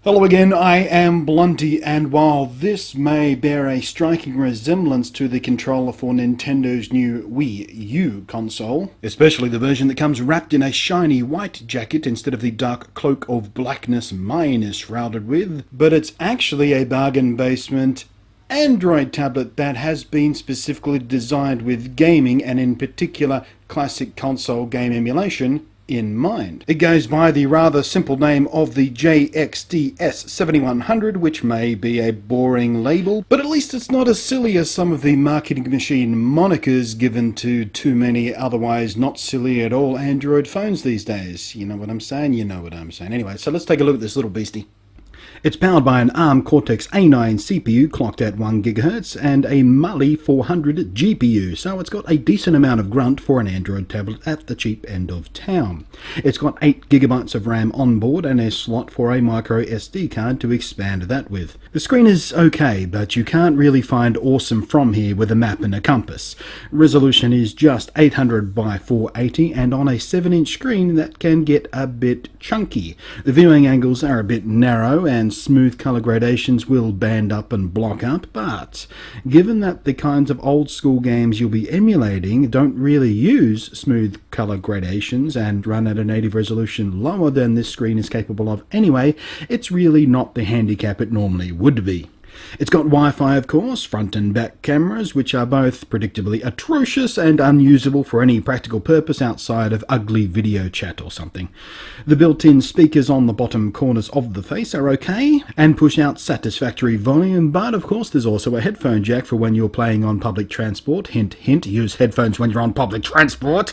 Hello again, I am Blunty, and while this may bear a striking resemblance to the controller for Nintendo's new Wii U console, especially the version that comes wrapped in a shiny white jacket instead of the dark cloak of blackness mine is shrouded with, but it's actually a bargain basement Android tablet that has been specifically designed with gaming, and in particular classic console game emulation, in mind. It goes by the rather simple name of the JXD S7100, which may be a boring label, but at least it's not as silly as some of the marketing machine monikers given to too many otherwise not silly at all Android phones these days. You know what I'm saying? You know what I'm saying. Anyway, so let's take a look at this little beastie. It's powered by an ARM Cortex-A9 CPU clocked at 1 GHz and a Mali 400 GPU, so it's got a decent amount of grunt for an Android tablet at the cheap end of town. It's got 8 GB of RAM on board and a slot for a micro SD card to expand that with. The screen is okay, but you can't really find awesome from here with a map and a compass. Resolution is just 800 by 480, and on a 7-inch screen that can get a bit chunky. The viewing angles are a bit narrow and smooth color gradations will band up and block up, but given that the kinds of old school games you'll be emulating don't really use smooth color gradations and run at a native resolution lower than this screen is capable of anyway, it's really not the handicap it normally would be. It's got Wi-Fi, of course, front and back cameras, which are both predictably atrocious and unusable for any practical purpose outside of ugly video chat or something. The built-in speakers on the bottom corners of the face are okay and push out satisfactory volume, but of course there's also a headphone jack for when you're playing on public transport. Hint, hint, use headphones when you're on public transport,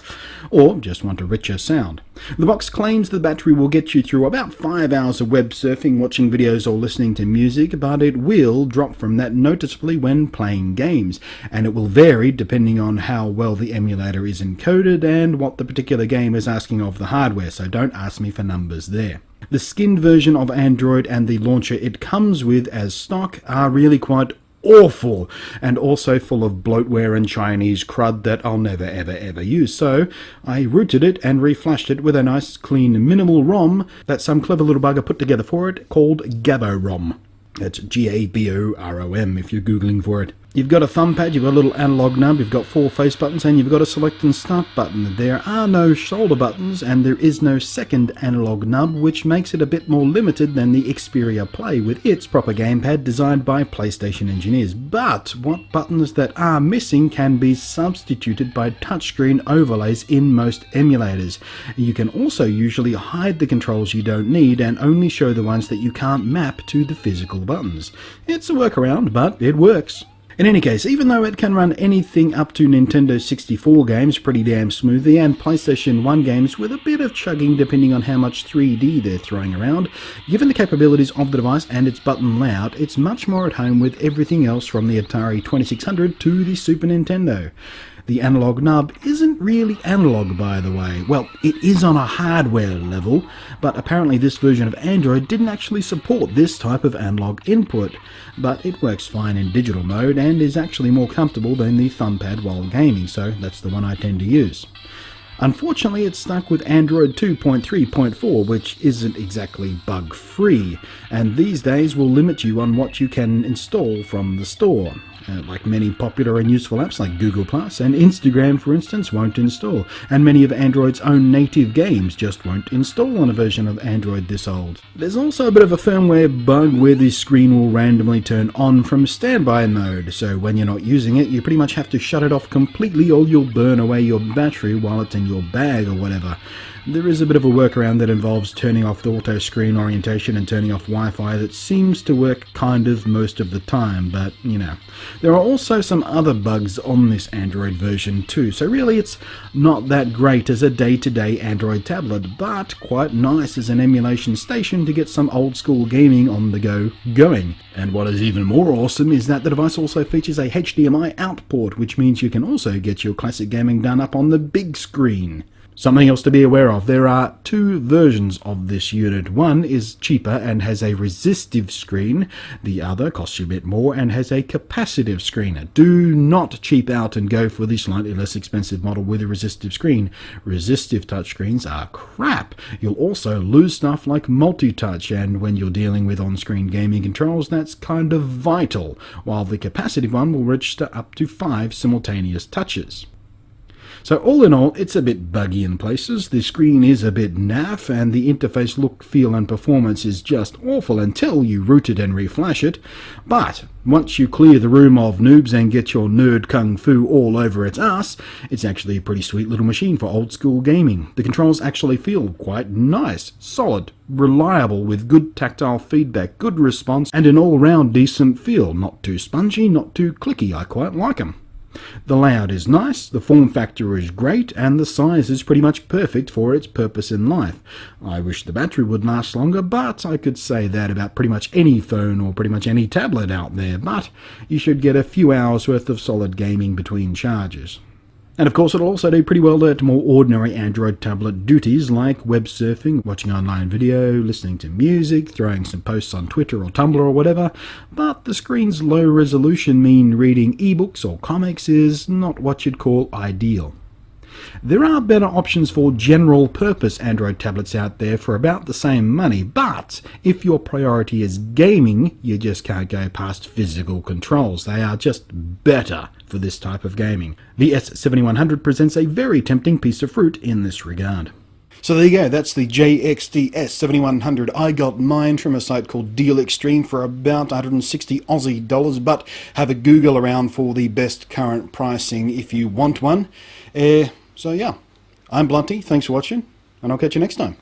or just want a richer sound. The box claims the battery will get you through about 5 hours of web surfing, watching videos or listening to music, but it will drop from that noticeably when playing games, and it will vary depending on how well the emulator is encoded and what the particular game is asking of the hardware, so don't ask me for numbers there. The skinned version of Android and the launcher it comes with as stock are really quite awful, and also full of bloatware and Chinese crud that I'll never ever use, so I rooted it and reflashed it with a nice clean minimal ROM that some clever little bugger put together for it called GaboROM. That's GABOROM if you're googling for it. You've got a thumb pad, you've got a little analog nub, you've got 4 face buttons, and you've got a select and start button. There are no shoulder buttons, and there is no second analog nub, which makes it a bit more limited than the Xperia Play with its proper gamepad designed by PlayStation engineers. But what buttons that are missing can be substituted by touchscreen overlays in most emulators. You can also usually hide the controls you don't need and only show the ones that you can't map to the physical buttons. It's a workaround, but it works. In any case, even though it can run anything up to Nintendo 64 games pretty damn smoothly and PlayStation 1 games with a bit of chugging depending on how much 3D they're throwing around, given the capabilities of the device and its button layout, it's much more at home with everything else from the Atari 2600 to the Super Nintendo. The analog nub isn't really analog, by the way. Well, it is on a hardware level, but apparently this version of Android didn't actually support this type of analog input. But it works fine in digital mode and is actually more comfortable than the thumb pad while gaming, so that's the one I tend to use. Unfortunately, it's stuck with Android 2.3.4, which isn't exactly bug-free, and these days will limit you on what you can install from the store. Like many popular and useful apps like Google+, and Instagram, for instance, won't install, and many of Android's own native games just won't install on a version of Android this old. There's also a bit of a firmware bug where the screen will randomly turn on from standby mode, so when you're not using it, you pretty much have to shut it off completely or you'll burn away your battery while it's in your bag or whatever. There is a bit of a workaround that involves turning off the auto screen orientation and turning off Wi-Fi that seems to work kind of most of the time, but you know. There are also some other bugs on this Android version too, so really it's not that great as a day-to-day Android tablet, but quite nice as an emulation station to get some old school gaming on the go going. And what is even more awesome is that the device also features a HDMI out port, which means you can also get your classic gaming done up on the big screen. Something else to be aware of, there are two versions of this unit. One is cheaper and has a resistive screen. The other costs you a bit more and has a capacitive screen. Do not cheap out and go for the slightly less expensive model with a resistive screen. Resistive touchscreens are crap. You'll also lose stuff like multi-touch, and when you're dealing with on-screen gaming controls, that's kind of vital, while the capacitive one will register up to 5 simultaneous touches. So all in all, it's a bit buggy in places, the screen is a bit naff, and the interface look, feel and performance is just awful until you root it and reflash it. But once you clear the room of noobs and get your nerd kung fu all over its ass, it's actually a pretty sweet little machine for old school gaming. The controls actually feel quite nice, solid, reliable with good tactile feedback, good response and an all-round decent feel. Not too spongy, not too clicky, I quite like them. The layout is nice, the form factor is great, and the size is pretty much perfect for its purpose in life. I wish the battery would last longer, but I could say that about pretty much any phone or pretty much any tablet out there, but you should get a few hours worth of solid gaming between charges. And of course it'll also do pretty well at more ordinary Android tablet duties like web surfing, watching online video, listening to music, throwing some posts on Twitter or Tumblr or whatever, but the screen's low resolution mean reading ebooks or comics is not what you'd call ideal. There are better options for general purpose Android tablets out there for about the same money, but if your priority is gaming, you just can't go past physical controls. They are just better for this type of gaming. The S7100 presents a very tempting piece of fruit in this regard. So there you go, that's the JXD S7100. I got mine from a site called Deal Extreme for about 160 Aussie dollars, but have a Google around for the best current pricing if you want one. So yeah, I'm Blunty, thanks for watching, and I'll catch you next time.